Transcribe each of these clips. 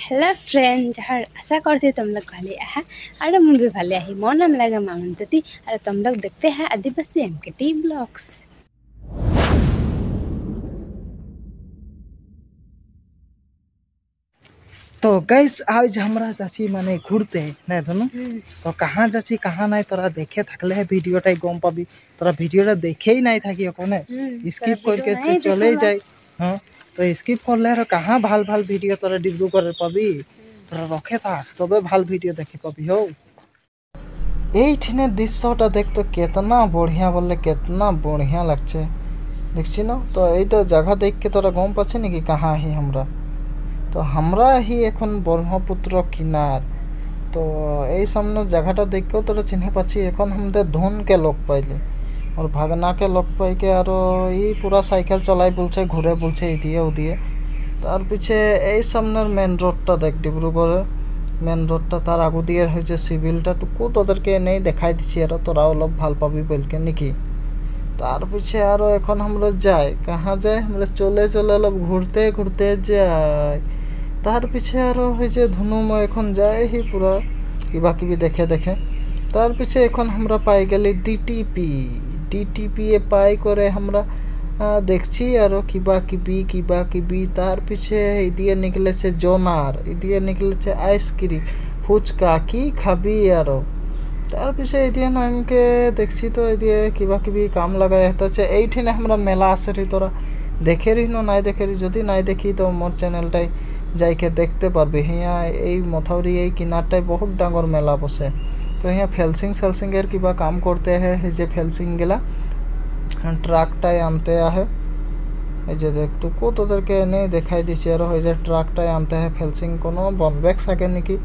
Hello friend जहाँ आशा करते तुम लोग भले है और मुझे भी भले है। मोर नाम लगा मामनती और तुम लोग देखते हैं आदिवासी MKT ब्लॉग्स। तो गैस आज हमरा जाची माने घूरते ना धनु तो कहाँ जाची कहाँ नहीं तोरा देखे थकले है वीडियोटा गम पाबी तोरा वीडियोटा देखे ही नहीं थकी कोने स्किप करके चले जाए। हाँ तो स्किप कर ले कहाँ भाल भाल वीडियो तोरा डिब्रुगढ़ पाबी तोरा रखे था तबे भाल वीडियो देखे पाबी हो। এইখানে দৃশ্যটা দেখতো केतना बढ़िया बोले केतना बढ़िया लगছে देखছি ना तो এইটা जगह देख के तोरा गम पाछे ना कि कहाँ ही हमरा तो हमरा ही एखन ब्रह्मपुत्र किनार तो এই सामने जगहटा देख के तोरा चिन्हे पाछी एखन हमदे धुन के लोक पाइले और भागना के लोक पाई के आरो ई पूरा साइकिल चलाई बोलছে घुरे बोलছে इदिए उदिए तार पीछे এই सामने मेन रोडटा देख डिब्रुगढ़ मेन रोडटा तार आगु दिए হয়েছে সিভিলটা টুকু তোদেরকে নেই দেখাই দিছি আর তোরা অলপ ভাল পাবি বলকে নাকি तार पीछे आरो এখন আমরা যাই कहाँ जाए আমরা চলে চলে অলপ ঘুরতে ঘুরতে যাই तार पीछे आरो হয়েছে ধুনুময় এখন যায় হি পুরা কিবা কিবি দেখে দেখে तार पीछे এখন আমরা পাই গেলি ডিটিপি এ পাই করে আমরা দেখছি আরো কিবা কিবি तार पीछे इदिए निकलेছে জোনার इदिए निकलेছে आइसक्रीम ফুচকা কি খাবি আরো तार पीछे इदिए नामके देखছি तो इदिए किबा किबि काम लगाय হচ্ছে এইখানে আমরা মেলা আসরি তোরা দেখে রিনো নাই দেখে রি যদি নাই দেখি তো মোর চ্যানেলটাই যাইকে দেখতে পারবি হিয়া এই মথাউরি এই কিনারটায় বহুত ডাঙর মেলা বসে তো হিয়া ফেলসিং এর কিবা কাম করতে है যে ফেলসিং গেলা ট্রাকটাই আনতে আহে এই যে দেখ টুকু তোদেরকে নেই দেখাই দিছি আর ওই যে ট্রাকটাই আনতে है ফেলসিং কোনো বনবেক থাকে নাকি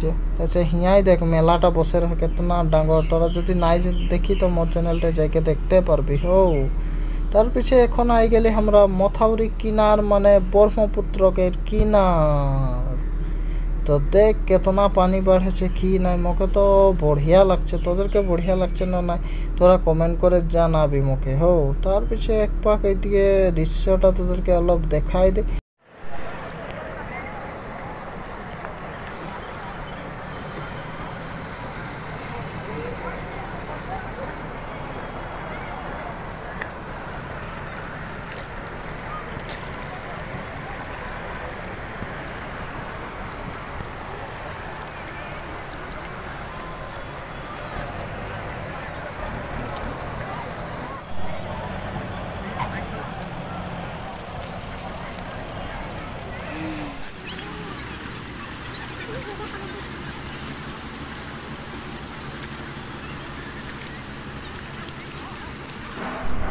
যে আচ্ছা হিয়াই দেখ মেলাটা বসে রহে কেতনা ডাঙর তোরা যদি নাই দেখি তো মোর চ্যানেলটা যাইকে দেখতে পারবি হো। তার পিছে এখন আই গেলে আমরা মথাউরি কিনার মানে ব্রহ্মপুত্রকের কিনার তো দেখ কেতনা পানি বাড়ছে কি নাই মোকে তো बढ़िया লাগছে তোদেরকে बढ़िया লাগছে না না তোরা কমেন্ট করে জানাবি মোকে হো। তার পিছে এক পাক এদিকে দৃশ্যটা তোদেরকে অলপ দেখাই দে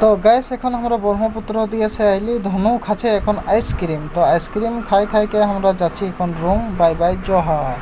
तो गैस এখন আমরা ব্রহ্মপুত্র দিয়েছে আইলি ধনু খাচ্ছে এখন আইসক্রিম তো আইসক্রিম খাই খাই के আমরা যাচ্ছি এখন রুম বাই বাই জোহার।